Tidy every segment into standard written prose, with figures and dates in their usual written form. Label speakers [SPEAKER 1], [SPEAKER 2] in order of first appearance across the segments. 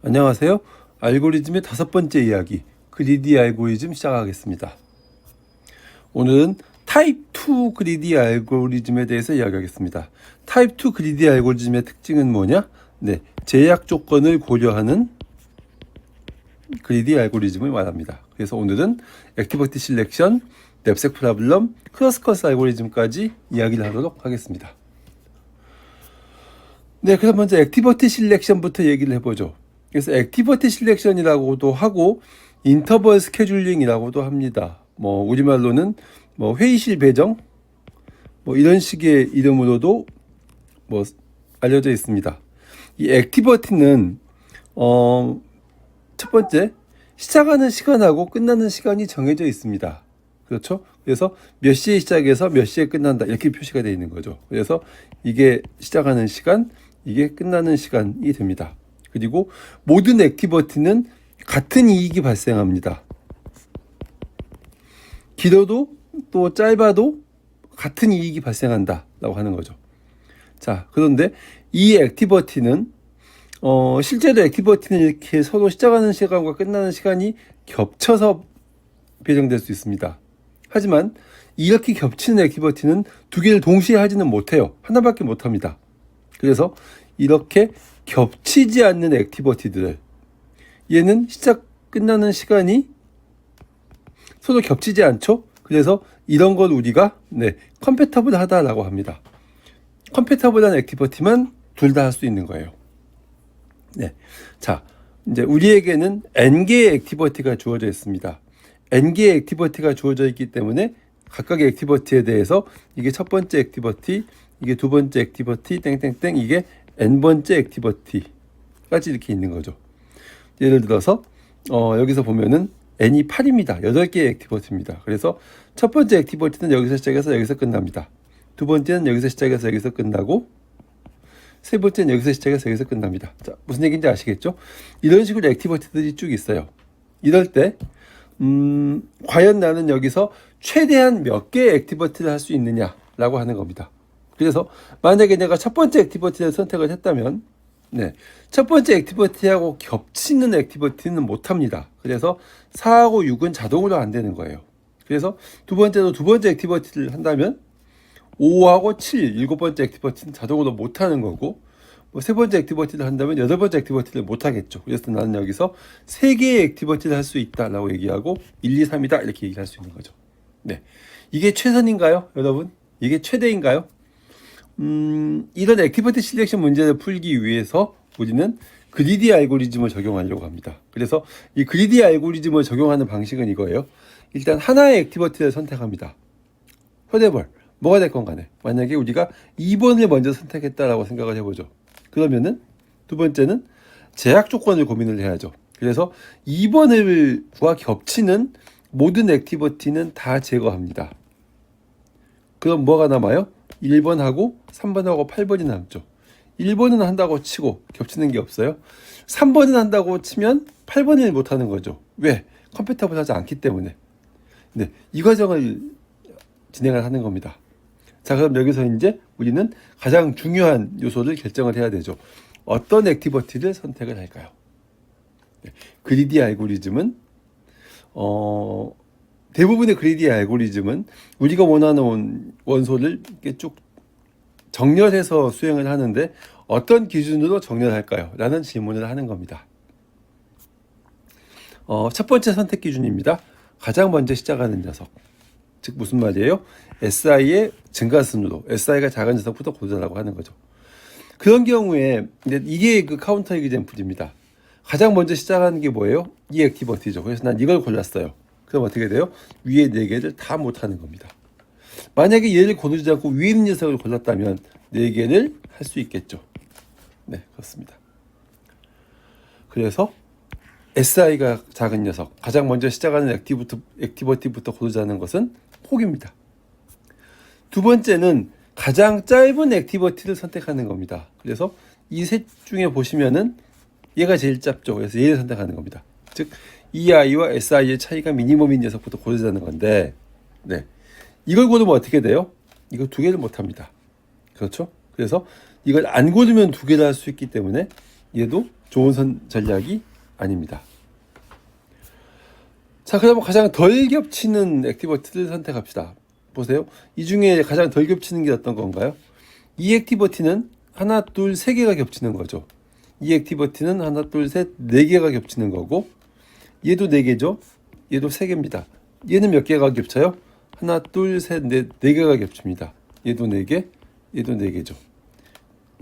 [SPEAKER 1] 안녕하세요. 알고리즘의 다섯 번째 이야기, 그리디 알고리즘 시작하겠습니다. 오늘은 타입 2 그리디 알고리즘에 대해서 이야기하겠습니다. 타입 2 그리디 알고리즘의 특징은 뭐냐? 제약 조건을 고려하는 그리디 알고리즘을 말합니다. 그래서 오늘은 액티비티 실렉션, 냅색 프로블럼, 크로스커스 알고리즘까지 이야기를 하도록 하겠습니다. 그럼 먼저 액티비티 실렉션부터 얘기를 해보죠. 그래서 액티비티 실렉션이라고도 하고 인터벌 스케줄링이라고도 합니다. 우리말로는 회의실 배정 이런 식의 이름으로도 알려져 있습니다. 이 액티비티는 첫 번째 시작하는 시간하고 끝나는 시간이 정해져 있습니다. 그렇죠? 그래서 몇 시에 시작해서 몇 시에 끝난다 이렇게 표시가 되어 있는 거죠. 그래서 이게 시작하는 시간, 이게 끝나는 시간이 됩니다. 그리고 모든 액티비티는 같은 이익이 발생합니다. 길어도 또 짧아도 같은 이익이 발생한다라고 하는 거죠. 자, 그런데 이 액티비티는 실제로 액티비티는 이렇게 서로 시작하는 시간과 끝나는 시간이 겹쳐서 배정될 수 있습니다. 하지만 이렇게 겹치는 액티비티는 두 개를 동시에 하지는 못해요. 하나밖에 못합니다. 그래서 이렇게 겹치지 않는 액티비티들, 얘는 시작 끝나는 시간이 서로 겹치지 않죠. 그래서 이런 걸 우리가 컴패터블 하다라고 합니다. 컴패터블한 액티비티만 둘 다 할 수 있는 거예요. 자, 이제 우리에게는 n개의 액티비티가 주어져 있습니다. n개의 액티비티가 주어져 있기 때문에 각각의 액티비티에 대해서 이게 첫 번째 액티비티, 이게 두 번째 액티비티, 땡땡땡, 이게 n번째 액티비티까지 이렇게 있는 거죠. 예를 들어서 여기서 보면은 n이 8입니다. 8개의 액티비티입니다. 그래서 첫 번째 액티비티는 여기서 시작해서 여기서 끝납니다. 두 번째는 여기서 시작해서 여기서 끝나고 세 번째는 여기서 시작해서 여기서 끝납니다. 자, 무슨 얘기인지 아시겠죠? 이런 식으로 액티비티들이 쭉 있어요. 이럴 때 과연 나는 여기서 최대한 몇 개의 액티비티를 할 수 있느냐라고 하는 겁니다. 그래서 만약에 내가 첫 번째 액티비티를 선택을 했다면 첫 번째 액티비티하고 겹치는 액티비티는 못합니다. 그래서 4하고 6은 자동으로 안 되는 거예요. 그래서 두 번째 액티비티를 한다면 5하고 7, 일곱 번째 액티비티는 자동으로 못하는 거고 세 번째 액티비티를 한다면 여덟 번째 액티비티를 못하겠죠. 그래서 나는 여기서 3개의 액티비티를 할 수 있다라고 얘기하고 1, 2, 3이다 이렇게 얘기를 할 수 있는 거죠. 이게 최선인가요? 여러분? 이게 최대인가요? 이런 액티비티 실렉션 문제를 풀기 위해서 우리는 그리디 알고리즘을 적용하려고 합니다. 그래서 이 그리디 알고리즘을 적용하는 방식은 이거예요. 일단 하나의 액티비티를 선택합니다. whatever, 뭐가 됐건 간에 만약에 우리가 2번을 먼저 선택했다라고 생각을 해보죠. 그러면은 두 번째는 제약 조건을 고민을 해야죠. 그래서 2번과 겹치는 모든 액티비티는 다 제거합니다. 그럼 뭐가 남아요? 1번하고 3번하고 8번이 남죠. 1번은 한다고 치고 겹치는 게 없어요. 3번은 한다고 치면 8번을 못하는 거죠. 왜? 컴패터블 하지 않기 때문에. 이 과정을 진행을 하는 겁니다. 자, 그럼 여기서 이제 우리는 가장 중요한 요소를 결정을 해야 되죠. 어떤 액티비티를 선택을 할까요? 그리디 알고리즘은 대부분의 그리디 알고리즘은 우리가 원하는 원소를 이렇게 쭉 정렬해서 수행을 하는데 어떤 기준으로 정렬할까요? 라는 질문을 하는 겁니다. 첫 번째 선택 기준입니다. 가장 먼저 시작하는 녀석. 즉 무슨 말이에요? SI의 증가순으로 SI가 작은 녀석부터 고르자라고 하는 거죠. 그런 경우에 이게 그 카운터 이그젬플입니다. 가장 먼저 시작하는 게 뭐예요? 이 액티비티죠. 그래서 난 이걸 골랐어요. 그럼 어떻게 돼요? 위에 4개를 다 못하는 겁니다. 만약에 얘를 고르지 않고 위에 있는 녀석을 골랐다면 4개를 할 수 있겠죠. 그렇습니다. 그래서 SI가 작은 녀석, 가장 먼저 시작하는 액티비티부터 고르자는 것은 혹입니다. 두 번째는 가장 짧은 액티비티를 선택하는 겁니다. 그래서 이 셋 중에 보시면은 얘가 제일 짧죠. 그래서 얘를 선택하는 겁니다. 즉 EI와 SI의 차이가 미니멈인 녀석부터 고르자는 건데 이걸 고르면 어떻게 돼요? 이거 2개를 못합니다. 그렇죠? 그래서 이걸 안 고르면 2개를 할 수 있기 때문에 얘도 좋은 전략이 아닙니다. 자, 그럼 가장 덜 겹치는 액티버티를 선택합시다. 보세요. 이 중에 가장 덜 겹치는 게 어떤 건가요? 이 액티버티는 하나, 둘, 세 개가 겹치는 거죠. 이 액티버티는 하나, 둘, 셋, 네 개가 겹치는 거고, 얘도 네 개죠. 얘도 세 개입니다. 얘는 몇 개가 겹쳐요? 하나, 둘, 셋, 넷, 네 개가 겹칩니다. 얘도 네 개, 얘도 네 개죠.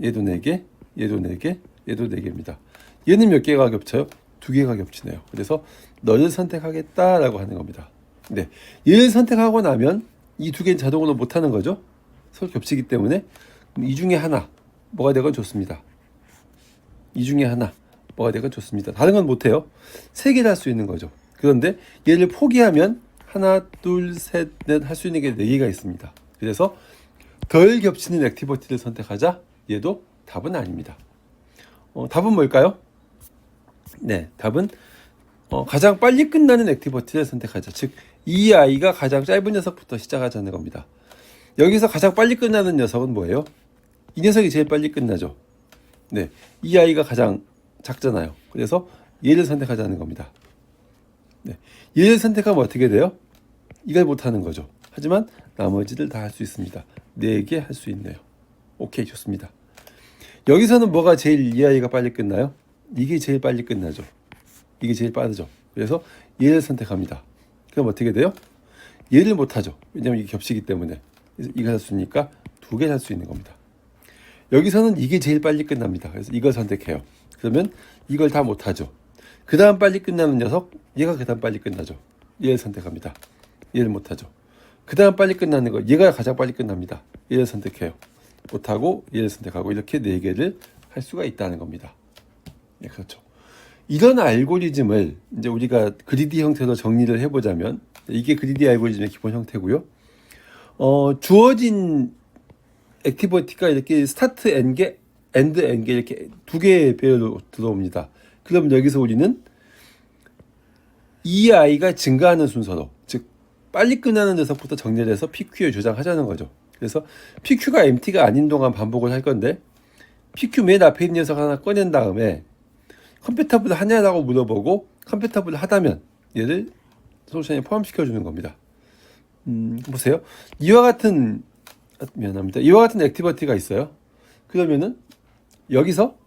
[SPEAKER 1] 얘도 네 개, 얘도 네 개, 얘도 네 개입니다. 얘는 몇 개가 겹쳐요? 두 개가 겹치네요. 그래서 너를 선택하겠다라고 하는 겁니다. 네, 얘를 선택하고 나면 이 두 개는 자동으로 못하는 거죠. 서로 겹치기 때문에 이 중에 하나 뭐가 되건 좋습니다. 이 중에 하나 뭐가 되건 좋습니다. 다른 건 못해요. 세 개를 할 수 있는 거죠. 그런데 얘를 포기하면 하나, 둘, 셋, 넷 할 수 있는 게 네 개가 있습니다. 그래서 덜 겹치는 액티비티를 선택하자. 얘도 답은 아닙니다. 답은 뭘까요? 네, 답은 가장 빨리 끝나는 액티비티를 선택하자. 즉, 이 아이가 가장 짧은 녀석부터 시작하자는 겁니다. 여기서 가장 빨리 끝나는 녀석은 뭐예요? 이 녀석이 제일 빨리 끝나죠. 네, 이 아이가 가장 작잖아요. 그래서 얘를 선택하자는 겁니다. 네, 얘를 선택하면 어떻게 돼요? 이걸 못하는 거죠. 하지만 나머지를 다 할 수 있습니다. 4개 할 수 있네요. 오케이, 좋습니다. 여기서는 뭐가 제일 이 아이가 빨리 끝나요? 이게 제일 빨리 끝나죠. 이게 제일 빠르죠. 그래서 얘를 선택합니다. 그럼 어떻게 돼요? 얘를 못하죠. 왜냐면 이게 겹치기 때문에. 그래서 이걸 할 수 있으니까 2개 할 수 있는 겁니다. 여기서는 이게 제일 빨리 끝납니다. 그래서 이걸 선택해요. 그러면 이걸 다 못하죠. 그 다음 빨리 끝나는 녀석, 얘가 그 다음 빨리 끝나죠. 얘를 선택합니다. 얘를 못하죠. 그 다음 빨리 끝나는 거, 얘가 가장 빨리 끝납니다. 얘를 선택해요. 못하고 얘를 선택하고 이렇게 4개를 할 수가 있다는 겁니다. 네, 그렇죠. 이런 알고리즘을 이제 우리가 그리디 형태로 정리를 해보자면 이게 그리디 알고리즘의 기본 형태고요. 주어진 액티비티가 이렇게 스타트 엔게, 엔드 엔게 이렇게 2개의 배열로 들어옵니다. 그럼 여기서 우리는 이 아이가 증가하는 순서로, 즉 빨리 끝나는 녀석부터 정리를 해서 PQ에 저장하자는 거죠. 그래서 PQ가 MT가 아닌 동안 반복을 할 건데 PQ 맨 앞에 있는 녀석 하나 꺼낸 다음에 컴패터블 하냐라고 물어보고 컴패터블 하다면 얘를 솔루션에 포함시켜주는 겁니다. 보세요. 이와 같은 액티비티가 있어요. 그러면은 여기서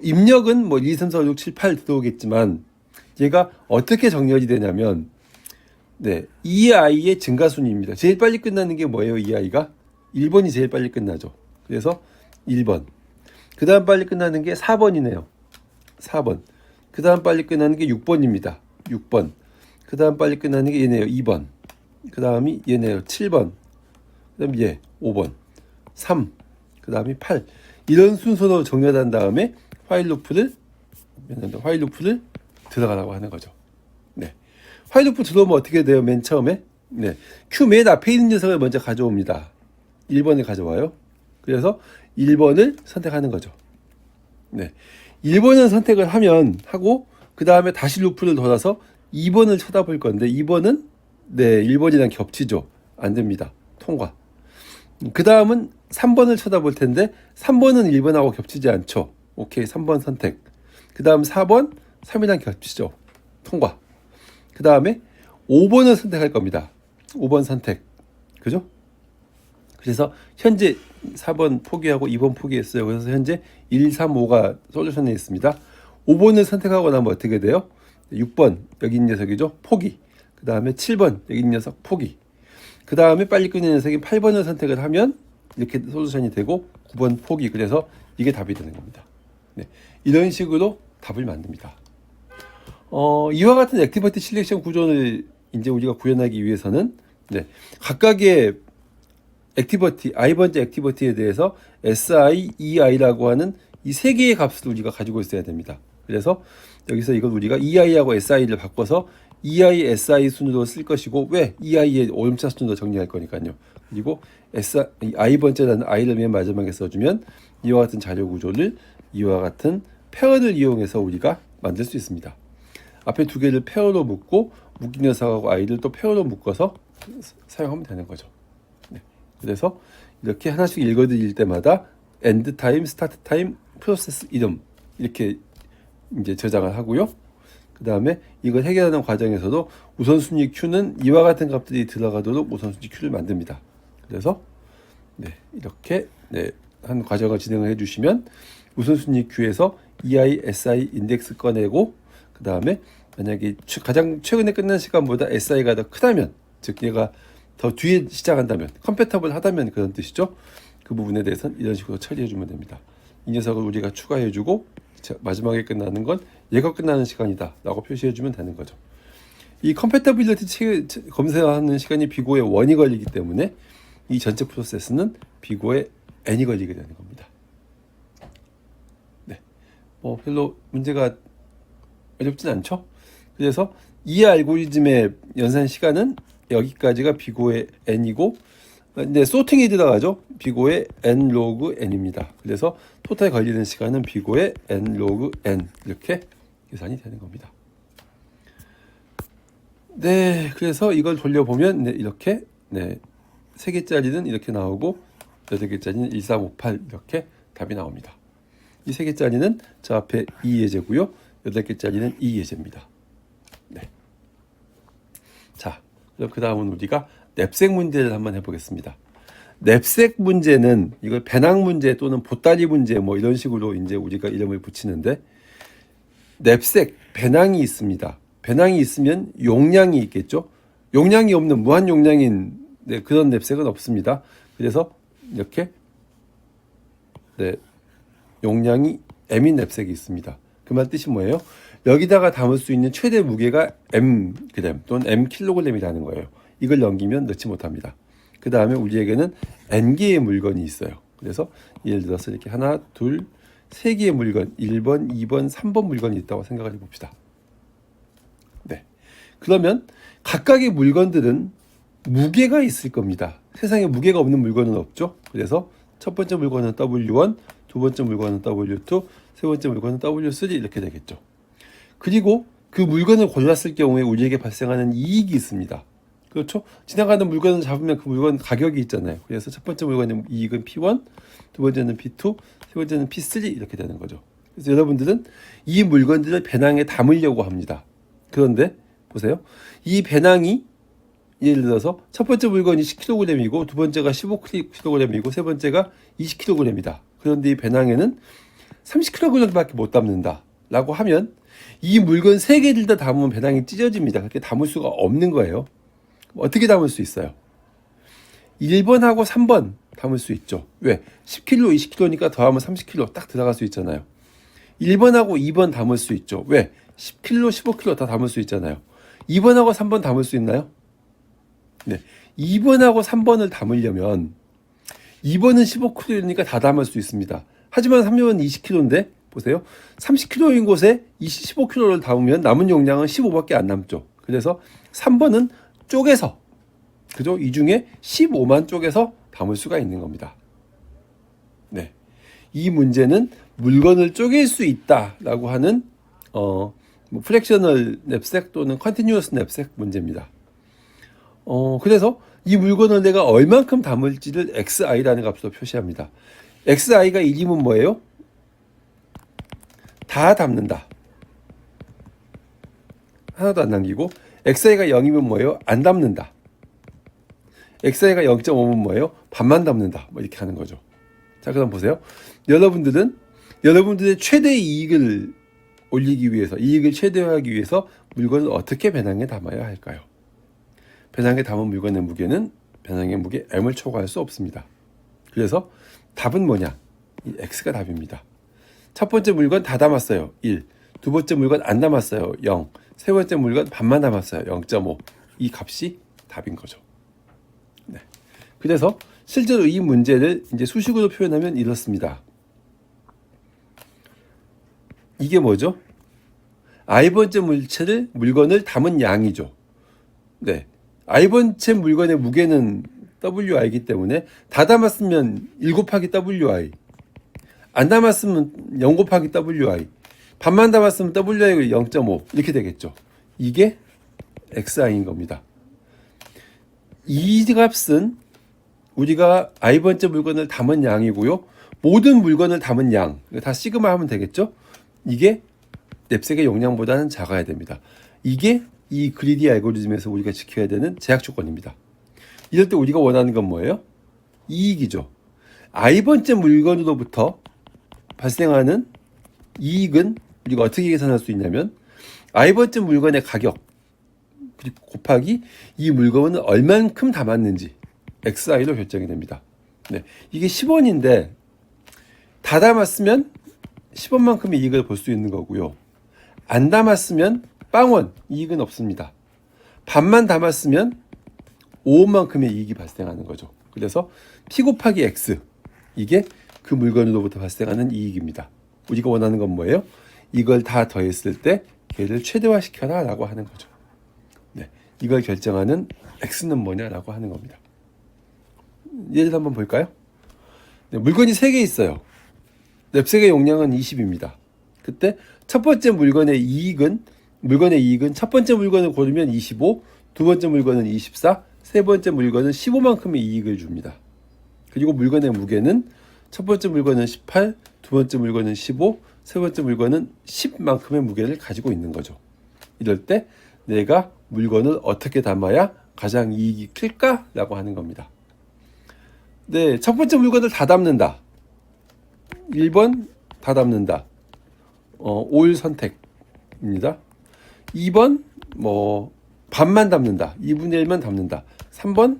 [SPEAKER 1] 입력은 뭐 1, 2, 3, 4, 5, 6, 7, 8 들어오겠지만 얘가 어떻게 정렬이 되냐면 네, 이 아이의 증가순위입니다. 제일 빨리 끝나는 게 뭐예요? 이 아이가 1번이 제일 빨리 끝나죠. 그래서 1번. 그 다음 빨리 끝나는 게 4번이네요. 4번. 그 다음 빨리 끝나는 게 6번입니다. 6번. 그 다음 빨리 끝나는 게 얘네요. 2번. 그 다음이 얘네요. 7번. 그 다음 얘 5번. 3. 그 다음이 8. 이런 순서로 정렬한 다음에 화일 루프를 들어가라고 하는 거죠. 네. 화일 루프 들어오면 어떻게 돼요? 맨 처음에 네. Q 맨 앞에 있는 녀석을 먼저 가져옵니다. 1번을 가져와요. 그래서 1번을 선택하는 거죠. 네. 1번을 선택을 하고 그 다음에 다시 루프를 돌아서 2번을 쳐다볼 건데 2번은 네, 1번이랑 겹치죠. 안 됩니다. 통과. 그 다음은 3번을 쳐다볼 텐데 3번은 1번하고 겹치지 않죠. 오케이, 3번 선택. 그 다음 4번 3이랑 겹치죠. 통과. 그 다음에 5번을 선택할 겁니다. 5번 선택. 그죠? 그래서 현재 4번 포기하고 2번 포기했어요. 그래서 현재 1, 3, 5가 솔루션에 있습니다. 5번을 선택하고 나면 어떻게 돼요? 6번 여기 있는 녀석이죠. 포기. 그 다음에 7번 여기 있는 녀석 포기. 그 다음에 빨리 끊는 녀석인 8번을 선택을 하면 이렇게 솔루션이 되고 9번 포기. 그래서 이게 답이 되는 겁니다. 네. 이런 식으로 답을 만듭니다. 이와 같은 액티비티 실렉션 구조를 이제 우리가 구현하기 위해서는 네, 각각의 액티비티, i번째 액티비티에 대해서 SI, EI라고 하는 이 세 개의 값을 우리가 가지고 있어야 됩니다. 그래서 여기서 이걸 우리가 EI하고 SI를 바꿔서 EI, SI 순으로 쓸 것이고 왜? EI의 오름차 순으로 정리할 거니까요. 그리고 i번째라는 i를 맨 마지막에 써주면 이와 같은 자료 구조를 이와 같은 페어를 이용해서 우리가 만들 수 있습니다. 앞에 2개를 페어로 묶고 묶인 녀석하고 i를 또 페어로 묶어서 사용하면 되는 거죠. 네. 그래서 이렇게 하나씩 읽어드릴 때마다 end 타임, 스타트 타임, 프로세스 이름 이렇게 이제 저장을 하고요. 그 다음에 이걸 해결하는 과정에서도 우선순위 Q는 이와 같은 값들이 들어가도록 우선순위 Q를 만듭니다. 그래서 네, 이렇게 네, 한 과정을 진행을 해주시면 우선순위 Q에서 EI, SI 인덱스 꺼내고 그 다음에 만약에 가장 최근에 끝난 시간보다 SI가 더 크다면, 즉 얘가 더 뒤에 시작한다면, 컴패터블 하다면 그런 뜻이죠. 그 부분에 대해서는 이런 식으로 처리해주면 됩니다. 이 녀석을 우리가 추가해주고 마지막에 끝나는 건 얘가 끝나는 시간이다 라고 표시해주면 되는 거죠. 이 컴패터빌리티 검색하는 시간이 비고에 1이 걸리기 때문에 이 전체 프로세스는 비고에 n이 걸리게 되는 겁니다. 네, 뭐 별로 문제가 어렵진 않죠. 그래서 이 알고리즘의 연산 시간은 여기까지가 비고의 n이고, 근데 소팅이 들어가죠. 비고의 n 로그 n입니다. 그래서 토탈 걸리는 시간은 비고의 n 로그 n 이렇게 계산이 되는 겁니다. 네, 그래서 이걸 돌려보면 네, 이렇게 네, 3개짜리는 이렇게 나오고 8개짜리는 1358 이렇게 답이 나옵니다. 이 3개짜리는 저 앞에 2예제고요. 8개짜리는 2예제입니다. 네. 자, 그럼 그 다음은 우리가 냅색 문제를 한번 해보겠습니다. 냅색 문제는 이걸 배낭 문제 또는 보따리 문제 뭐 이런 식으로 이제 우리가 이름을 붙이는데, 냅색 배낭이 있습니다. 배낭이 있으면 용량이 있겠죠. 용량이 없는 무한 용량인 네, 그런 냅색은 없습니다. 그래서 이렇게 네, 용량이 m인 냅색이 있습니다. 그 말 뜻이 뭐예요? 여기다가 담을 수 있는 최대 무게가 m 그램 또는 m 킬로그램이라는 거예요. 이걸 넘기면 넣지 못합니다. 그 다음에 우리에게는 n개의 물건이 있어요. 그래서 예를 들어서 이렇게 하나, 둘, 3개의 물건, 1번, 2번, 3번 물건이 있다고 생각을 해봅시다. 네. 그러면 각각의 물건들은 무게가 있을 겁니다. 세상에 무게가 없는 물건은 없죠. 그래서 첫 번째 물건은 W1, 두 번째 물건은 W2, 세 번째 물건은 W3 이렇게 되겠죠. 그리고 그 물건을 골랐을 경우에 우리에게 발생하는 이익이 있습니다. 그렇죠? 지나가는 물건을 잡으면 그 물건 가격이 있잖아요. 그래서 첫 번째 물건의 이익은 P1, 두 번째는 P2, 세 번째는 P3 이렇게 되는 거죠. 그래서 여러분들은 이 물건들을 배낭에 담으려고 합니다. 그런데 보세요. 이 배낭이 예를 들어서 첫 번째 물건이 10kg이고 두 번째가 15kg이고 세 번째가 20kg이다. 그런데 이 배낭에는 30kg밖에 못 담는다 라고 하면 이 물건 3개를 다 담으면 배낭이 찢어집니다. 그렇게 담을 수가 없는 거예요. 어떻게 담을 수 있어요? 1번하고 3번 담을 수 있죠. 왜? 10kg, 20kg니까 더하면 30kg 딱 들어갈 수 있잖아요. 1번하고 2번 담을 수 있죠. 왜? 10kg, 15kg 다 담을 수 있잖아요. 2번하고 3번 담을 수 있나요? 네. 2번하고 3번을 담으려면 2번은 15kg니까 다 담을 수 있습니다. 하지만 3번은 20kg인데 보세요. 30kg인 곳에 15kg를 담으면 남은 용량은 15밖에 안 남죠. 그래서 3번은 쪼개서, 그죠? 이 중에 15만 쪼개서 담을 수가 있는 겁니다. 네. 이 문제는 물건을 쪼갤 수 있다라고 하는 프랙셔널 냅색 또는 컨티뉴어스 냅색 문제입니다. 그래서 이 물건을 내가 얼만큼 담을지를xi라는 값으로 표시합니다. xi가 1이면 뭐예요? 다 담는다. 하나도 안 남기고, xi가 0이면 뭐예요? 안 담는다. xi가 0.5면 뭐예요? 반만 담는다. 뭐 이렇게 하는 거죠. 자, 그럼 보세요. 여러분들의 최대 이익을 올리기 위해서, 이익을 최대화하기 위해서 물건을 어떻게 배낭에 담아야 할까요? 배낭에 담은 물건의 무게는 배낭의 무게 m을 초과할 수 없습니다. 그래서 답은 뭐냐? 이 x가 답입니다. 첫 번째 물건 다 담았어요. 1. 두 번째 물건 안 담았어요. 0. 세 번째 물건 반만 담았어요. 0.5. 이 값이 답인 거죠. 네. 그래서 실제로 이 문제를 이제 수식으로 표현하면 이렇습니다. 이게 뭐죠? i번째 물건을 담은 양이죠. 네. i번째 물건의 무게는 wi이기 때문에 다 담았으면 1 곱하기 wi, 안 담았으면 0 곱하기 wi, 반만 담았으면 wi가 0.5 이렇게 되겠죠. 이게 xi인 겁니다. 이 값은 우리가 i번째 물건을 담은 양이고요. 모든 물건을 담은 양, 다 시그마 하면 되겠죠. 이게 냅색의 용량보다는 작아야 됩니다. 이게 이 그리디 알고리즘에서 우리가 지켜야 되는 제약 조건입니다. 이럴 때 우리가 원하는 건 뭐예요? 이익이죠. i번째 물건으로부터 발생하는 이익은 우리가 어떻게 계산할 수 있냐면 i번째 물건의 가격 그리고 곱하기 이 물건은 얼만큼 담았는지 XI로 결정이 됩니다. 네, 이게 10원인데 다 담았으면 10원만큼의 이익을 볼 수 있는 거고요. 안 담았으면 빵원 이익은 없습니다. 반만 담았으면 5원만큼의 이익이 발생하는 거죠. 그래서 P 곱하기 X 이게 그 물건으로부터 발생하는 이익입니다. 우리가 원하는 건 뭐예요? 이걸 다 더했을 때 얘를 최대화시켜라 라고 하는 거죠. 네, 이걸 결정하는 X는 뭐냐라고 하는 겁니다. 예를 한번 볼까요? 네, 물건이 3개 있어요. 냅색의 용량은 20입니다. 그때 첫 번째 물건의 이익은 첫 번째 물건을 고르면 25, 두 번째 물건은 24, 세 번째 물건은 15만큼의 이익을 줍니다. 그리고 물건의 무게는 첫 번째 물건은 18, 두 번째 물건은 15, 세 번째 물건은 10만큼의 무게를 가지고 있는 거죠. 이럴 때 내가 물건을 어떻게 담아야 가장 이익이 클까? 라고 하는 겁니다. 네, 첫 번째 물건을 다 담는다. 1번 다 담는다. 올 선택입니다. 2번 반만 담는다. 2분의 1만 담는다. 3번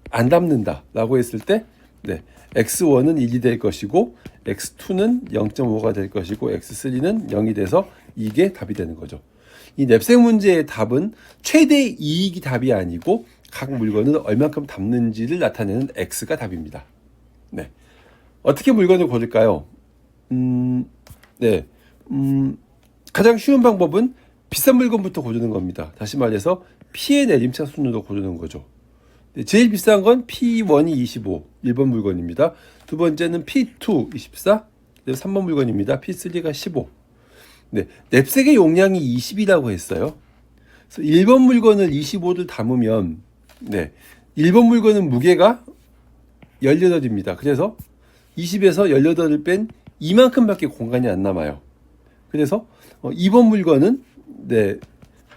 [SPEAKER 1] 안 담는다 라고 했을 때 네, X1은 1이 될 것이고 X2는 0.5가 될 것이고 X3는 0이 돼서 이게 답이 되는 거죠. 이 냅색 문제의 답은 최대 이익이 답이 아니고 각 물건을 얼만큼 담는지를 나타내는 X가 답입니다. 네, 어떻게 물건을 고를까요? 가장 쉬운 방법은 비싼 물건부터 고르는 겁니다. 다시 말해서 P의 내림차 순으로 고르는 거죠. 네, 제일 비싼 건 P1이 25, 1번 물건입니다. 두 번째는 P2, 24, 3번 물건입니다. P3가 15. 네, 냅색의 용량이 20이라고 했어요. 그래서 1번 물건을 25를 담으면, 네, 1번 물건은 무게가 18입니다. 그래서 20에서 18을 뺀 이만큼밖에 공간이 안 남아요. 그래서 2번 물건은, 네,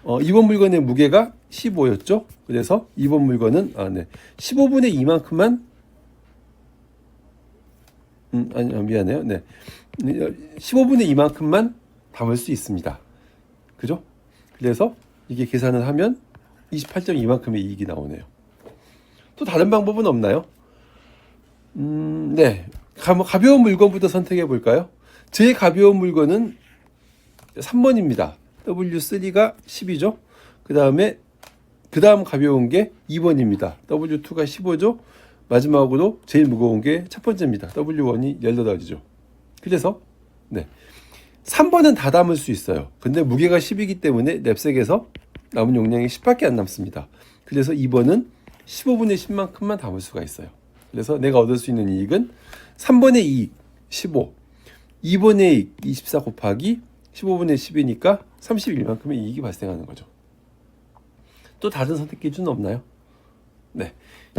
[SPEAKER 1] 2번 물건의 무게가 15였죠. 그래서 2번 물건은 15분의 2만큼만 미안해요. 네. 15분의 2만큼만 담을 수 있습니다. 그죠? 그래서 이게 계산을 하면 28.2만큼의 이익이 나오네요. 또 다른 방법은 없나요? 네. 가벼운 물건부터 선택해 볼까요? 제일 가벼운 물건은 3번입니다. W3가 10이죠. 그 다음 가벼운 게 2번입니다. W2가 15죠. 마지막으로 제일 무거운 게 첫 번째입니다. W1이 18이죠. 그래서 네, 3번은 다 담을 수 있어요. 근데 무게가 10이기 때문에 냅색에서 남은 용량이 10밖에 안 남습니다. 그래서 2번은 15분의 10만큼만 담을 수가 있어요. 그래서 내가 얻을 수 있는 이익은 3번의 이익 15, 2번의 이익 24 곱하기 15분의 10이니까 31만큼의 이익이 발생하는 거죠. 또 다른 선택 기준은 없나요? 네,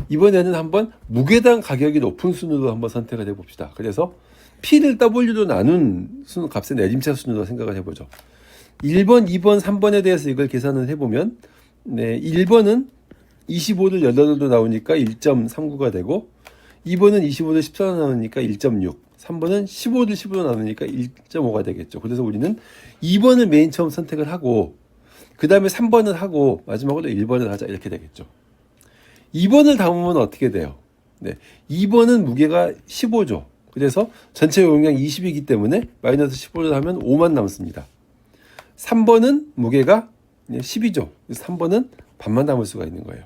[SPEAKER 1] 이번에는 한번 무게당 가격이 높은 순으로 한번 선택을 해봅시다. 그래서 P를 W로 나눈 순 값의 내림차 순으로 생각을 해보죠. 1번, 2번, 3번에 대해서 이걸 계산을 해보면 네, 1번은 25를 18로 나오니까 1.39가 되고 2번은 25를 14로 나누니까 1.6, 3번은 15를 15로 나누니까 1.5가 되겠죠. 그래서 우리는 2번을 맨 처음 선택을 하고 그 다음에 3번을 하고 마지막으로 1번을 하자 이렇게 되겠죠. 2번을 담으면 어떻게 돼요? 네, 2번은 무게가 15죠. 그래서 전체 용량 20이기 때문에 마이너스 15를 하면 5만 남습니다. 3번은 무게가 10이죠. 그래서 3번은 반만 담을 수가 있는 거예요.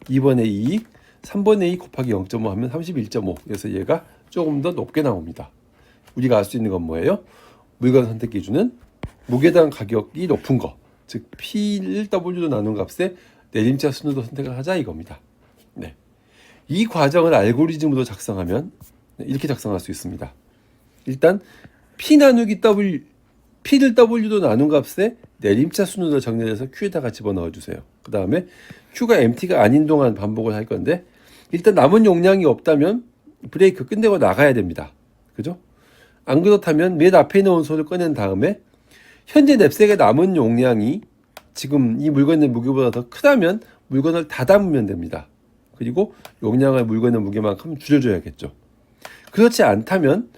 [SPEAKER 1] 2번의 이익, 3번의 이익 곱하기 0.5 하면 31.5. 그래서 얘가 조금 더 높게 나옵니다. 우리가 알 수 있는 건 뭐예요? 물건 선택 기준은 무게당 가격이 높은 거, 즉 P를 W로 나눈 값에 내림차 순으로 선택을 하자 이겁니다. 네, 이 과정을 알고리즘으로 작성하면 이렇게 작성할 수 있습니다. 일단 P 나누기 W, P를 W로 나눈 값에 내림차 순으로 정렬해서 Q에다가 집어넣어 주세요. 그 다음에 Q가 MT가 아닌 동안 반복을 할 건데 일단 남은 용량이 없다면 브레이크 끝내고 나가야 됩니다. 그죠? 안 그렇다면 맨 앞에 있는 원소를 꺼낸 다음에 현재 냅색에 남은 용량이 지금 이 물건의 무게보다 더 크다면 물건을 다 담으면 됩니다. 그리고 용량을 물건의 무게만큼 줄여줘야겠죠. 그렇지 않다면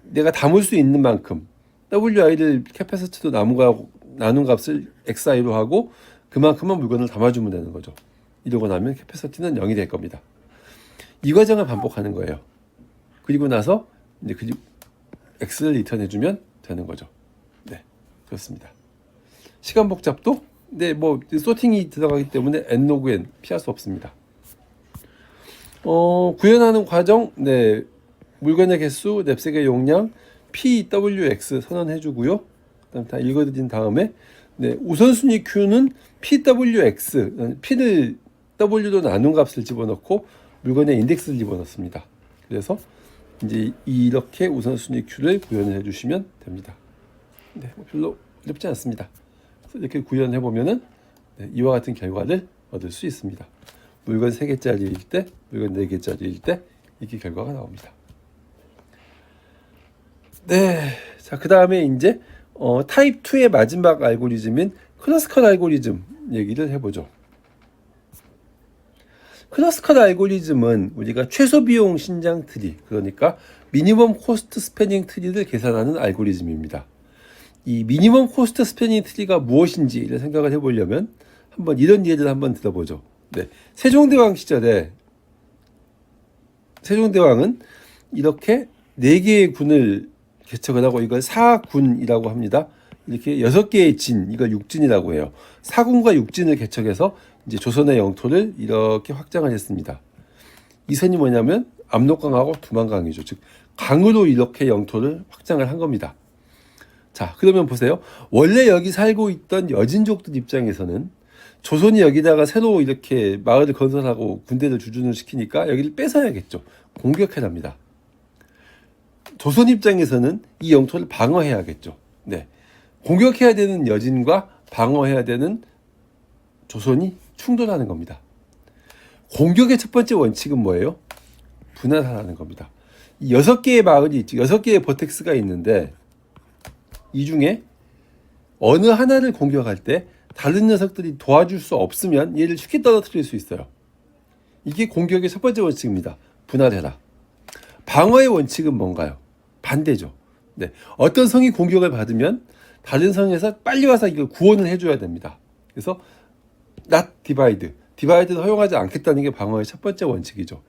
[SPEAKER 1] 내가 담을 수 있는 만큼 WI를 캐패시티도 나눈 값을 XI로 하고 그만큼만 물건을 담아주면 되는 거죠. 이러고 나면 캐패시티는 0이 될 겁니다. 이 과정을 반복하는 거예요. 그리고 나서 이제 X를 리턴해주면 되는 거죠. 네, 그렇습니다. 시간 복잡도 뭐 소팅이 들어가기 때문에 n 로그 n 피할 수 없습니다. 구현하는 과정, 물건의 개수, 냅색의 용량, PWX 선언해주고요. 그다음 다 읽어드린 다음에 우선순위 Q는 PWX, P를 W로 나눈 값을 집어넣고 물건의 인덱스를 집어넣습니다. 그래서 이제 이렇게 우선순위 Q를 구현을 해주시면 됩니다. 별로 어렵지 않습니다. 그래서 이렇게 구현해 보면은 이와 같은 결과를 얻을 수 있습니다. 물건 3개짜리일 때, 물건 4개짜리일 때 이렇게 결과가 나옵니다. 자, 그 다음에 이제 타입 2의 마지막 알고리즘인 클러스컬 알고리즘 얘기를 해보죠. 클러스컬 알고리즘은 우리가 최소 비용 신장 트리, 그러니까 미니멈 코스트 스패닝 트리를 계산하는 알고리즘입니다. 이 미니멈 코스트 스패닝 트리가 무엇인지를 생각을 해보려면 한번 이런 예를 한번 들어보죠. 세종대왕 시절에 세종대왕은 이렇게 4개의 군을 개척을 하고 이걸 사군이라고 합니다. 이렇게 6개의 진, 이걸 육진이라고 해요. 사군과 육진을 개척해서 이제 조선의 영토를 이렇게 확장을 했습니다. 이 선이 뭐냐면 압록강하고 두만강이죠. 즉 강으로 이렇게 영토를 확장을 한 겁니다. 자, 그러면 보세요. 원래 여기 살고 있던 여진족들 입장에서는 조선이 여기다가 새로 이렇게 마을을 건설하고 군대를 주둔을 시키니까 여기를 뺏어야겠죠. 공격해야 합니다. 조선 입장에서는 이 영토를 방어해야겠죠. 공격해야 되는 여진과 방어해야 되는 조선이 충돌하는 겁니다. 공격의 첫 번째 원칙은 뭐예요? 분할하라는 겁니다. 이 6개의 마을이 있죠. 6개의 버텍스가 있는데 이 중에 어느 하나를 공격할 때 다른 녀석들이 도와줄 수 없으면 얘를 쉽게 떨어뜨릴 수 있어요. 이게 공격의 첫 번째 원칙입니다. 분할해라. 방어의 원칙은 뭔가요? 반대죠. 어떤 성이 공격을 받으면 다른 성에서 빨리 와서 이걸 구원을 해줘야 됩니다. 그래서 not divide, divide를 허용하지 않겠다는 게 방어의 첫 번째 원칙이죠.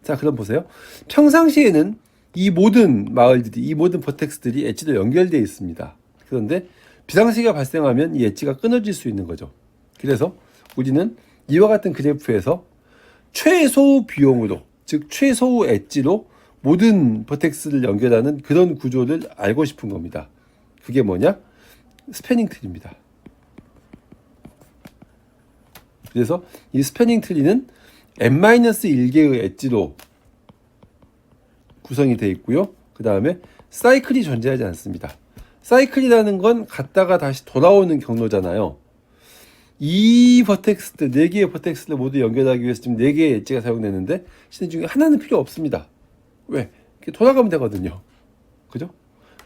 [SPEAKER 1] 자, 그럼 보세요. 평상시에는 이 모든 마을들이, 이 모든 버텍스들이 엣지로 연결되어 있습니다. 그런데 비상시가 발생하면 이 엣지가 끊어질 수 있는 거죠. 그래서 우리는 이와 같은 그래프에서 최소 비용으로, 즉 최소 엣지로 모든 버텍스를 연결하는 그런 구조를 알고 싶은 겁니다. 그게 뭐냐? 스패닝 트리입니다. 그래서 이 스패닝 트리는 n-1개의 엣지로 구성이 되어 있고요. 그 다음에 사이클이 존재하지 않습니다. 사이클이라는 건 갔다가 다시 돌아오는 경로잖아요. 이 버텍스들, 4개의 버텍스를 모두 연결하기 위해서 지금 4개의 엣지가 사용되는데 시대 중에 하나는 필요 없습니다. 왜? 이렇게 돌아가면 되거든요. 그죠?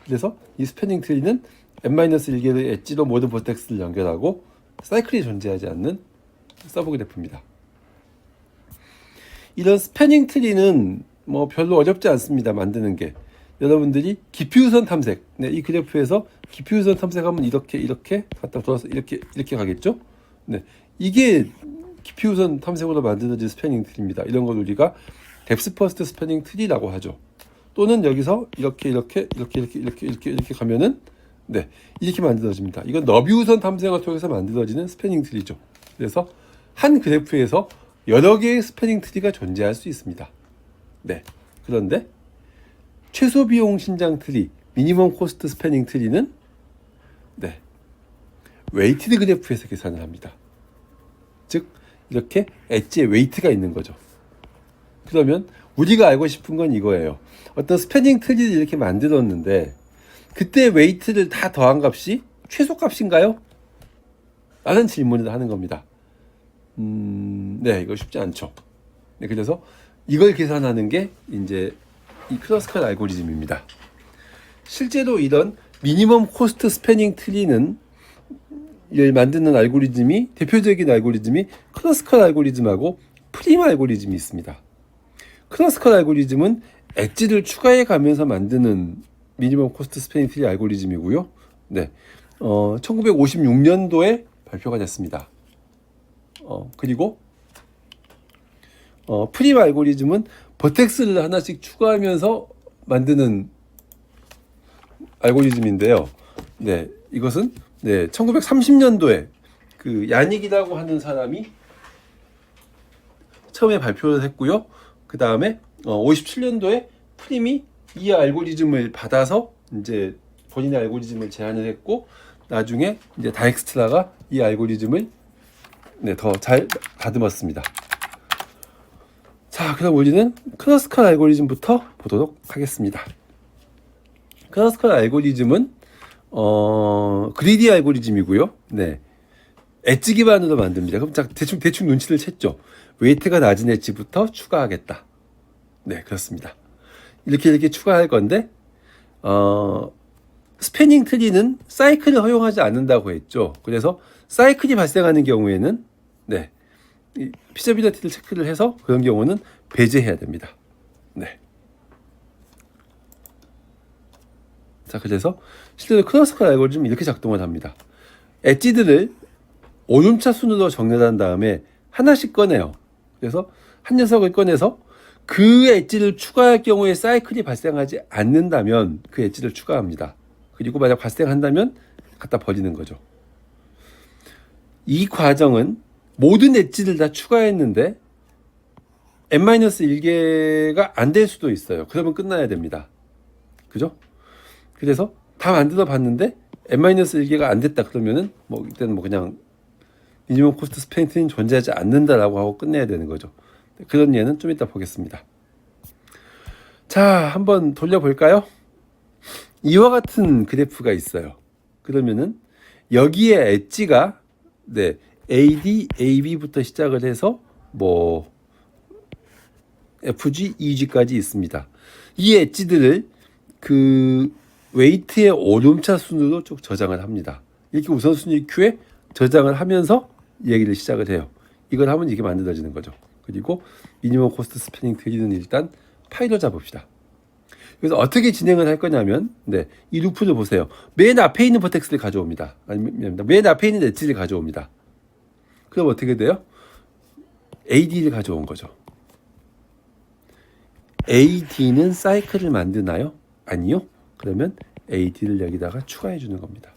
[SPEAKER 1] 그래서 이 스패닝 트리는 n-1개의 엣지로 모든 버텍스를 연결하고 사이클이 존재하지 않는 서브 그래프입니다. 이런 스패닝 트리는 뭐 별로 어렵지 않습니다. 만드는 게. 여러분들이 기피우선 탐색, 이 그래프에서 기피우선 탐색하면 이렇게 갔다 돌아서 이렇게 가겠죠? 이게 기피우선 탐색으로 만들어진 스패닝 트리입니다. 이런 걸 우리가 뎁스 퍼스트 스패닝 트리라고 하죠. 또는 여기서 이렇게 가면은 이렇게 만들어집니다. 이건 너비우선 탐색을 통해서 만들어지는 스패닝 트리죠. 그래서 한 그래프에서 여러 개의 스패닝 트리가 존재할 수 있습니다. 그런데 최소 비용 신장 트리, 미니멈 코스트 스패닝 트리는 웨이티드 그래프에서 계산을 합니다. 즉 이렇게 엣지에 웨이트가 있는 거죠. 그러면 우리가 알고 싶은 건 이거예요. 어떤 스패닝 트리를 이렇게 만들었는데 그때 웨이트를 다 더한 값이 최소 값인가요? 라는 질문을 하는 겁니다. 이거 쉽지 않죠. 그래서 이걸 계산하는 게 이제 이 클러스컬 알고리즘입니다. 실제로 이런 미니멈 코스트 스패닝 트리는 만드는 알고리즘이 대표적인 알고리즘이 클러스컬 알고리즘하고 프림 알고리즘이 있습니다. 클러스컬 알고리즘은 엣지를 추가해 가면서 만드는 미니멈 코스트 스패닝 트리 알고리즘이고요. 네, 1956년도에 발표가 됐습니다. 그리고 프림 알고리즘은 버텍스를 하나씩 추가하면서 만드는 알고리즘인데요. 네, 이것은 1930년도에 그 야닉이라고 하는 사람이 처음에 발표를 했고요. 그 다음에 57년도에 프림이 이 알고리즘을 받아서 이제 본인의 알고리즘을 제안을 했고, 나중에 이제 다익스트라가 이 알고리즘을 더 잘 다듬었습니다. 자, 그럼 우리는 클러스컬 알고리즘부터 보도록 하겠습니다. 클러스컬 알고리즘은 그리디 알고리즘이고요. 네, 엣지 기반으로 만듭니다. 그럼 대충 눈치를 챘죠. 웨이트가 낮은 엣지부터 추가하겠다. 네, 그렇습니다. 이렇게 추가할 건데, 스패닝 트리는 사이클을 허용하지 않는다고 했죠. 그래서 사이클이 발생하는 경우에는 피저빌리티를 체크를 해서 그런 경우는 배제해야 됩니다. 네. 자, 그래서 실제로 클러스컬 알고리즘은 이렇게 작동을 합니다. 엣지들을 오름차 순으로 정렬한 다음에 하나씩 꺼내요. 그래서 한 녀석을 꺼내서 그 엣지를 추가할 경우에 사이클이 발생하지 않는다면 그 엣지를 추가합니다. 그리고 만약 발생한다면 갖다 버리는 거죠. 이 과정은 모든 엣지를 다 추가했는데 n-1개가 안 될 수도 있어요. 그러면 끝나야 됩니다. 그죠? 그래서 다 만들어 봤는데 n-1개가 안 됐다 그러면은 이때는 그냥 미니멈 코스트 스패닝 존재하지 않는다라고 하고 끝내야 되는 거죠. 그런 예는 좀 이따 보겠습니다. 자, 한번 돌려볼까요? 이와 같은 그래프가 있어요. 그러면은 여기에 엣지가 AD, AB부터 시작을 해서 FG, EG까지 있습니다. 이 엣지들을 그 웨이트의 오름차 순으로 쭉 저장을 합니다. 이렇게 우선순위 큐에 저장을 하면서 얘기를 시작을 해요. 이걸 하면 이게 만들어지는 거죠. 그리고 미니멈 코스트 스패닝 트리는 일단 파이로 잡읍시다. 그래서 어떻게 진행을 할 거냐면, 이 루프를 보세요. 맨 앞에 있는 버텍스를 가져옵니다. 아닙니다. 맨 앞에 있는 엣지를 가져옵니다. 그럼 어떻게 돼요? AD를 가져온 거죠. AD는 사이클을 만드나요? 아니요. 그러면 AD를 여기다가 추가해 주는 겁니다.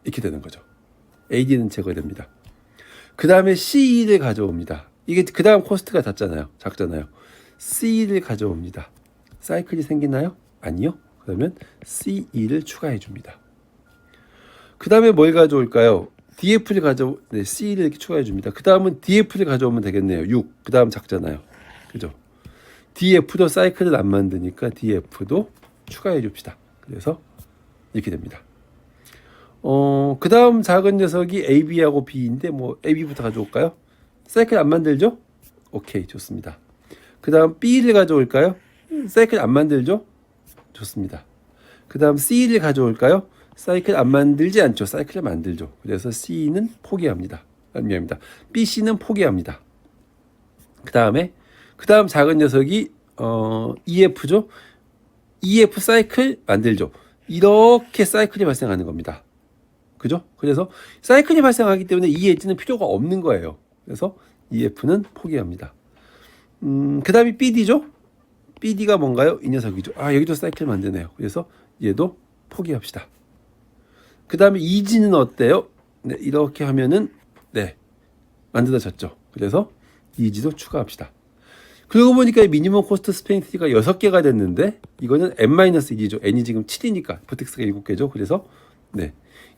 [SPEAKER 1] 이렇게 되는 거죠. AD는 제거됩니다. 그 다음에 CE를 가져옵니다. 이게 그 다음 코스트가 작잖아요. CE를 가져옵니다. 사이클이 생기나요? 아니요. 그러면 CE를 추가해 줍니다. 그 다음에 뭘 가져올까요? DF를 CE를 이렇게 추가해 줍니다. 그 다음은 DF를 가져오면 되겠네요. 6. 그 다음 작잖아요. 그죠? DF도 사이클을 안 만드니까 DF도 추가해 줍시다. 그래서 이렇게 됩니다. 그 다음 작은 녀석이 AB하고 B인데 AB부터 가져올까요? 사이클 안 만들죠? 오케이, 좋습니다. 그 다음 B를 가져올까요? 사이클 안 만들죠? 좋습니다. 그 다음 C를 가져올까요? 사이클 안 만들지 않죠. 사이클을 만들죠. 그래서 C는 포기합니다. 미안합니다. BC는 포기합니다. 그 다음 작은 녀석이 EF죠. EF 사이클 만들죠. 이렇게 사이클이 발생하는 겁니다. 그죠? 그래서 사이클이 발생하기 때문에 이 엣지는 필요가 없는 거예요. 그래서 EF는 포기합니다. 그 다음이 BD죠. BD가 뭔가요? 이 녀석이죠. 여기도 사이클 만드네요. 그래서 얘도 포기합시다. 그 다음에 EG는 어때요? 이렇게 하면은 만들어졌죠. 그래서 EG도 추가합시다. 그러고 보니까 미니멈 코스트 스패닝 트리가 6개가 됐는데 이거는 n-1이죠. n이 지금 7이니까 버텍스가 7개죠. 그래서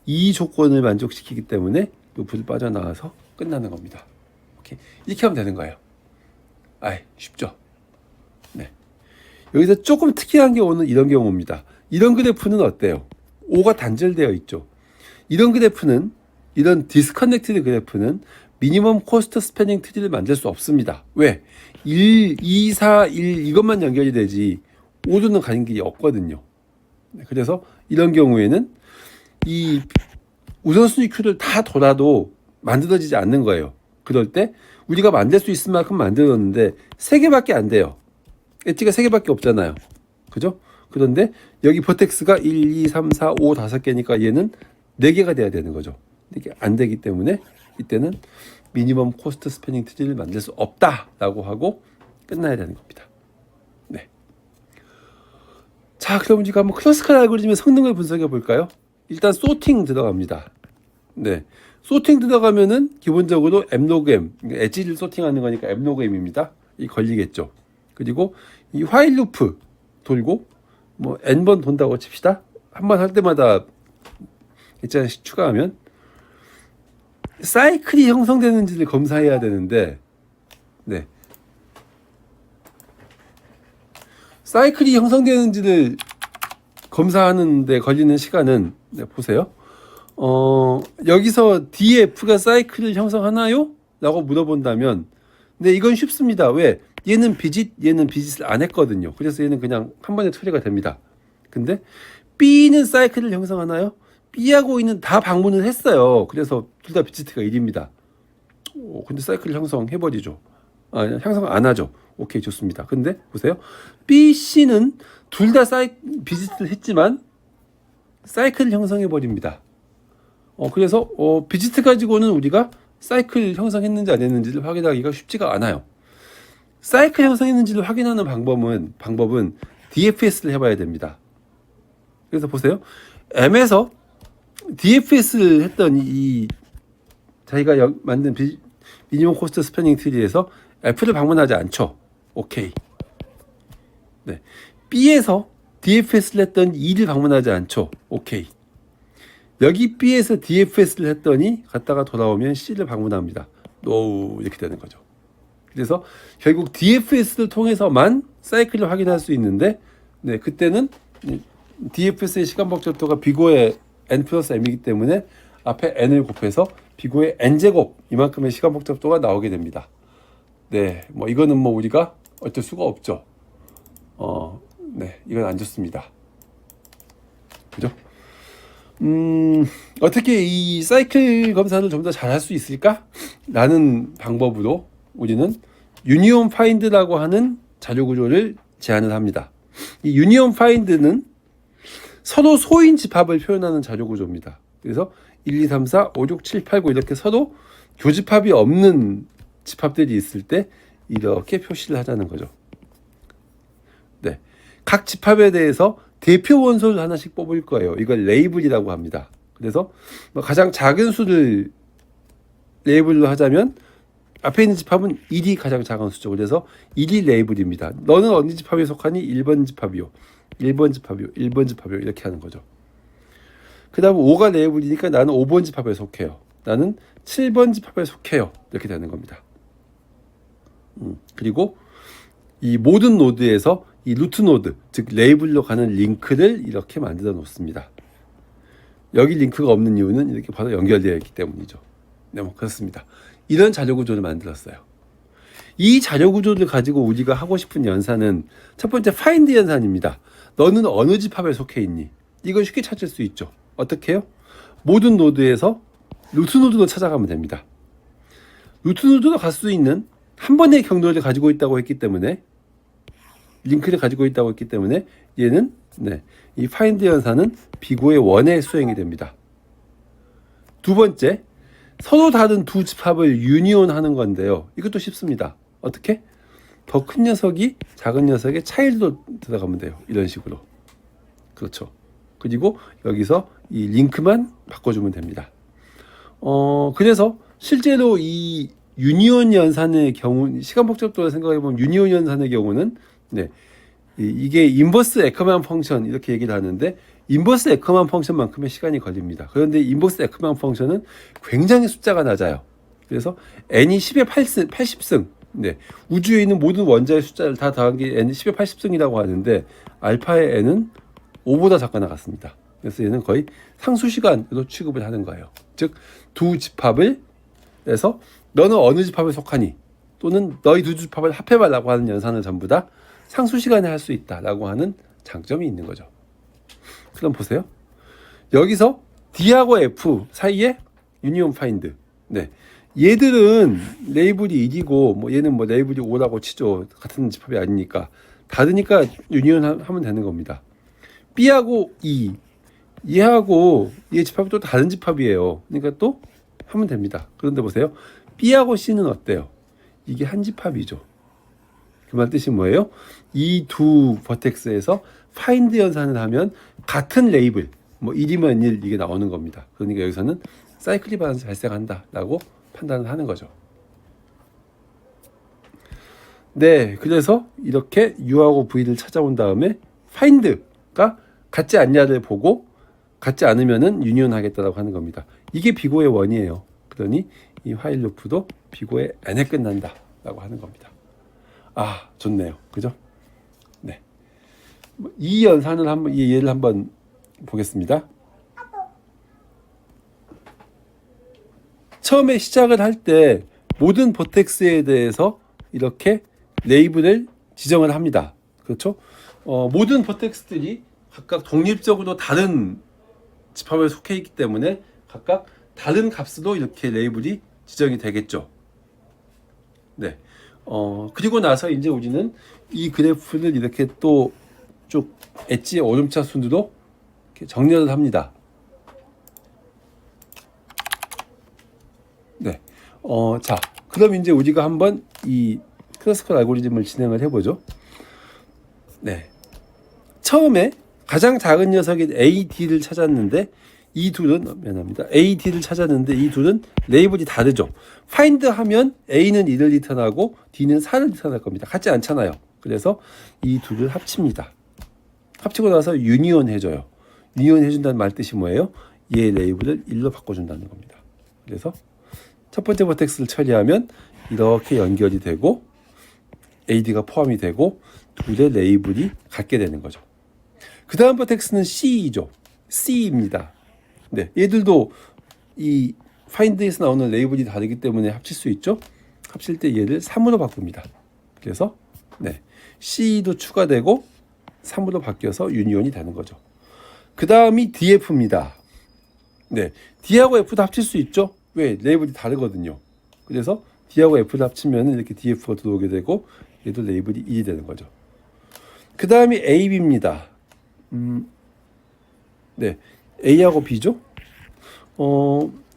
[SPEAKER 1] 이 조건을 만족시키기 때문에 루프를 빠져나와서 끝나는 겁니다. 이렇게 하면 되는 거예요. 쉽죠? 여기서 조금 특이한 경우는 이런 경우입니다. 이런 그래프는 어때요? O가 단절되어 있죠. 이런 그래프는, 이런 디스커넥티드 그래프는 미니멈 코스트 스패닝 트리를 만들 수 없습니다. 왜? 1, 2, 4, 1 이것만 연결이 되지 5도는 가는 길이 없거든요. 그래서 이런 경우에는 이 우선순위 큐를 다 돌아도 만들어지지 않는 거예요. 그럴 때 우리가 만들 수 있을 만큼 만들었는데 3개밖에 안 돼요. 엣지가 3개밖에 없잖아요. 그죠? 그런데 여기 버텍스가 1, 2, 3, 4, 5, 5개니까 얘는 4개가 돼야 되는 거죠. 이게 안 되기 때문에 이때는 미니멈 코스트 스패닝 트리를 만들 수 없다라고 하고 끝나야 되는 겁니다. 네. 자, 그럼 우리가 한번 클래시컬 알고리즘의 성능을 분석해 볼까요? 일단 소팅 들어갑니다. 네. 소팅 들어가면은 기본적으로 mlogm, 엣지를 소팅하는 거니까 mlogm입니다. 이 걸리겠죠. 그리고 이 while 루프 돌고 뭐 n번 돈다고 칩시다. 한 번 할 때마다 엣지하나씩 추가하면 사이클이 형성되는지를 검사해야 되는데, 네. 사이클이 형성되는지를 검사하는데 걸리는 시간은, 네, 보세요. 여기서 DF가 사이클을 형성하나요? 라고 물어본다면, 네, 이건 쉽습니다. 왜? 얘는 비짓을 안 했거든요. 그래서 얘는 그냥 한 번에 처리가 됩니다. 근데 B는 사이클을 형성하나요? B하고 E는 다 방문을 했어요. 그래서 둘 다 비지트가 1입니다. 근데 사이클을 형성해버리죠. 형성 안 하죠. 오케이, 좋습니다. 근데 보세요. B, C는 둘 다 비지트를 했지만 사이클을 형성해버립니다. 그래서 비지트 가지고는 우리가 사이클 형성했는지 안 했는지를 확인하기가 쉽지가 않아요. 사이클 형성했는지를 확인하는 방법은 DFS를 해봐야 됩니다. 그래서 보세요. M에서 DFS를 했던 이 자기가 만든 미니멈 코스트 스패닝 트리에서 F를 방문하지 않죠. 오케이. 네. B에서 DFS를 했던 E를 방문하지 않죠. 오케이. 여기 B에서 DFS를 했더니 갔다가 돌아오면 C를 방문합니다. 노, 이렇게 되는 거죠. 그래서 결국 DFS를 통해서만 사이클을 확인할 수 있는데, 네, 그때는 DFS의 시간 복잡도가 비고의 n 플러스 m이기 때문에 앞에 n을 곱해서 비고의 n제곱 이만큼의 시간 복잡도가 나오게 됩니다. 네, 뭐 이거는 뭐 우리가 어쩔 수가 없죠. 네, 이건 안 좋습니다. 그죠? 어떻게 이 사이클 검사를 좀 더 잘할 수 있을까? 라는 방법으로 우리는 유니온 파인드라고 하는 자료 구조를 제안을 합니다. 이 유니온 파인드는 서로 소인 집합을 표현하는 자료 구조입니다. 그래서 1, 2, 3, 4, 5, 6, 7, 8, 9 이렇게 서로 교집합이 없는 집합들이 있을 때 이렇게 표시를 하자는 거죠. 네, 각 집합에 대해서 대표 원소를 하나씩 뽑을 거예요. 이걸 레이블이라고 합니다. 그래서 가장 작은 수를 레이블로 하자면 앞에 있는 집합은 1이 가장 작은 수죠. 그래서 1이 레이블입니다. 너는 어느 집합에 속하니? 1번 집합이요. 1번 집합이요. 1번 집합이요. 이렇게 하는 거죠. 그 다음 5가 레이블이니까 나는 5번 집합에 속해요. 나는 7번 집합에 속해요. 이렇게 되는 겁니다. 그리고 이 모든 노드에서 이 루트 노드, 즉 레이블로 가는 링크를 이렇게 만들어 놓습니다. 여기 링크가 없는 이유는 이렇게 바로 연결되어 있기 때문이죠. 네, 뭐 그렇습니다. 이런 자료 구조를 만들었어요. 이 자료 구조를 가지고 우리가 하고 싶은 연산은 첫 번째 파인드 연산입니다. 너는 어느 집합에 속해 있니? 이걸 쉽게 찾을 수 있죠. 어떻게 해요? 모든 노드에서 루트 노드로 찾아가면 됩니다. 루트 노드로 갈 수 있는 한 번의 경로를 가지고 있다고 했기 때문에, 링크를 가지고 있다고 했기 때문에 얘는, 네, 이 파인드 연산은 비고의 원에 수행이 됩니다. 두 번째, 서로 다른 두 집합을 유니온 하는 건데요. 이것도 쉽습니다. 어떻게? 더 큰 녀석이 작은 녀석의 차일드로 들어가면 돼요. 이런 식으로. 그렇죠. 그리고 여기서 이 링크만 바꿔주면 됩니다. 그래서 실제로 이 유니온 연산의 경우, 시간 복잡도를 생각해보면 유니온 연산의 경우는, 네, 이게 인버스 에커만 펑션 이렇게 얘기를 하는데, 인버스 에커만 펑션만큼의 시간이 걸립니다. 그런데 인버스 에커만 펑션은 굉장히 숫자가 낮아요. 그래서 n이 10의 80승, 네, 우주에 있는 모든 원자의 숫자를 다 더한 게 n이 10의 80승이라고 하는데, 알파의 n은 5보다 작거나 같습니다. 그래서 얘는 거의 상수시간으로 취급을 하는 거예요. 즉, 두 집합을 해서 너는 어느 집합에 속하니? 또는 너희 두 집합을 합해봐라고 하는 연산을 전부 다 상수시간에 할 수 있다라고 하는 장점이 있는 거죠. 그럼 보세요. 여기서 D하고 F 사이에 유니온 파인드. 네. 얘들은 레이블이 1이고 뭐 얘는 뭐 레이블이 5라고 치죠. 같은 집합이 아니니까. 다르니까 유니온 하면 되는 겁니다. B하고 E 얘하고 얘 집합이 또 다른 집합이에요. 그러니까 또 하면 됩니다. 그런데 보세요. B하고 C는 어때요? 이게 한 집합이죠. 그 말 뜻이 뭐예요? 이 두 버텍스에서 파인드 연산을 하면 같은 레이블 뭐 1이면 1 이게 나오는 겁니다. 그러니까 여기서는 사이클릭 밸런스 발생한다 라고 판단을 하는 거죠. 네, 그래서 이렇게 U하고 V를 찾아온 다음에 find가 같지 않냐를 보고 같지 않으면은 유니온 하겠다라고 하는 겁니다. 이게 비고의 원이에요. 그러니 이 화일 루프도 비고의 n에 끝난다 라고 하는 겁니다. 아, 좋네요. 그죠? 네. 이 연산을 한번, 이 예를 한번 보겠습니다. 처음에 시작을 할 때 모든 버텍스에 대해서 이렇게 레이블을 지정을 합니다. 그렇죠? 모든 버텍스들이 각각 독립적으로 다른 집합에 속해 있기 때문에 각각 다른 값으로 이렇게 레이블이 지정이 되겠죠. 네. 그리고 나서 이제 우리는 이 그래프를 이렇게 또 쭉 엣지 오름차 순으로 이렇게 정렬을 합니다. 네. 자, 그럼 이제 우리가 한번 이 클래시컬 알고리즘을 진행을 해보죠. 네. 처음에 가장 작은 녀석인 AD를 찾았는데 이 둘은 미안합니다. AD를 찾았는데 이 둘은 레이블이 다르죠. find 하면 A는 1을 리턴하고 D는 4를 리턴할 겁니다. 같지 않잖아요. 그래서 이 둘을 합칩니다. 합치고 나서 유니온 해줘요. 유니온 해준다는 말 뜻이 뭐예요? 얘 레이블을 1로 바꿔준다는 겁니다. 그래서 첫 번째 버텍스를 처리하면 이렇게 연결이 되고 AD가 포함이 되고 둘의 레이블이 같게 되는 거죠. 그 다음 버텍스는 C이죠. C입니다. 네, 얘들도 이 find에서 나오는 레이블이 다르기 때문에 합칠 수 있죠. 합칠 때 얘를 3으로 바꿉니다. 그래서 네, C도 추가되고 3으로 바뀌어서 유니온이 되는 거죠. 그 다음이 DF입니다. 네, D하고 F도 합칠 수 있죠. 왜? 레이블이 다르거든요. 그래서 D하고 F를 합치면 이렇게 DF가 들어오게 되고 얘도 레이블이 1이 되는 거죠. 그 다음이 AB입니다. 네, A하고 B죠.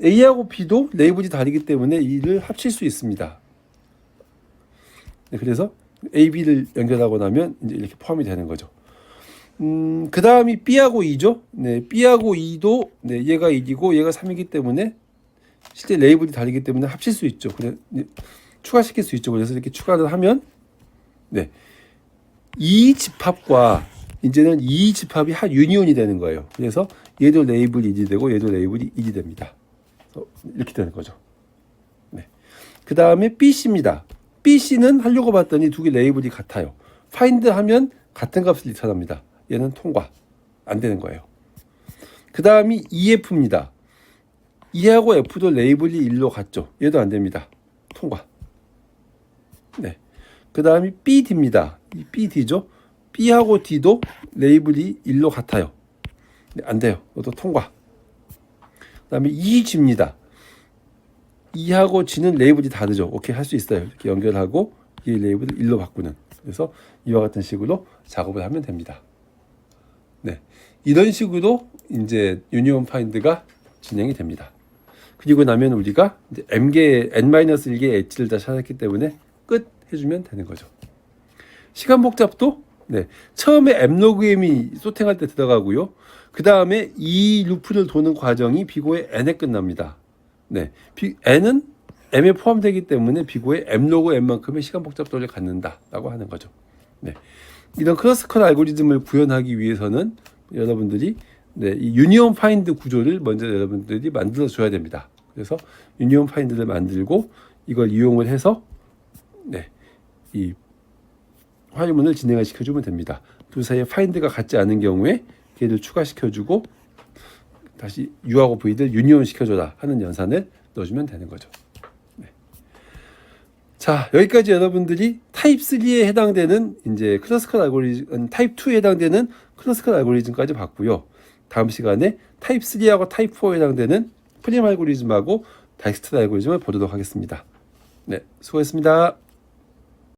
[SPEAKER 1] A하고 B도 레이블이 다르기 때문에 이를 합칠 수 있습니다. 네, 그래서 AB를 연결하고 나면 이제 이렇게 포함이 되는 거죠. 그 다음이 B하고 E죠. 네, B하고 E도 네, 얘가 1이고 얘가 3이기 때문에 실제 레이블이 다르기 때문에 합칠 수 있죠. 그래 추가시킬 수 있죠. 그래서 이렇게 추가를 하면 네, 이 집합과 이제는 이 집합이 한 유니온이 되는 거예요. 그래서 얘도 레이블 1이 되고 얘도 레이블이 1이 됩니다. 이렇게 되는 거죠. 네. 그 다음에 BC입니다. BC는 하려고 봤더니 두 개 레이블이 같아요. find 하면 같은 값을 리턴합니다. 얘는 통과. 안 되는 거예요. 그 다음이 EF입니다. E하고 F도 레이블이 1로 같죠. 얘도 안 됩니다. 통과. 네. 그 다음이 BD입니다. 이 BD죠. B하고 D도 레이블이 1로 같아요. 네, 안 돼요. 이것도 통과. 그 다음에 EG입니다. E하고 G는 레이블이 다르죠. 오케이, 할 수 있어요. 이렇게 연결하고 이 레이블을 1로 바꾸는. 그래서 이와 같은 식으로 작업을 하면 됩니다. 네, 이런 식으로 이제 유니온 파인드가 진행이 됩니다. 그리고 나면 우리가 이제 m개 n-1개의 엣지를 다 찾았기 때문에 끝 해주면 되는 거죠. 시간 복잡도 네, 처음에 mlogm이 소팅할 때 들어가고요. 그 다음에 이 루프를 도는 과정이 비고의 n에 끝납니다. 네, n은 m에 포함되기 때문에 비고의 mlog n만큼의 시간 복잡도를 갖는다라고 하는 거죠. 네, 이런 클래시컬 알고리즘을 구현하기 위해서는 여러분들이 네, 이 유니온 파인드 구조를 먼저 여러분들이 만들어 줘야 됩니다. 그래서 유니온 파인드를 만들고 이걸 이용을 해서 네, 이 화일문을 진행을 시켜주면 됩니다. 둘 사이에 파인드가 같지 않은 경우에 걔를 추가시켜주고 다시 U하고 V를 유니온 시켜줘라 하는 연산을 넣어주면 되는 거죠. 네. 자, 여기까지 여러분들이 타입 3에 해당되는 이제 클래시컬 알고리즘, 타입 2에 해당되는 클래시컬 알고리즘까지 봤고요. 다음 시간에 타입 3하고 타입 4에 해당되는 프림 알고리즘하고 다이스트 알고리즘을 보도록 하겠습니다. 네, 수고했습니다.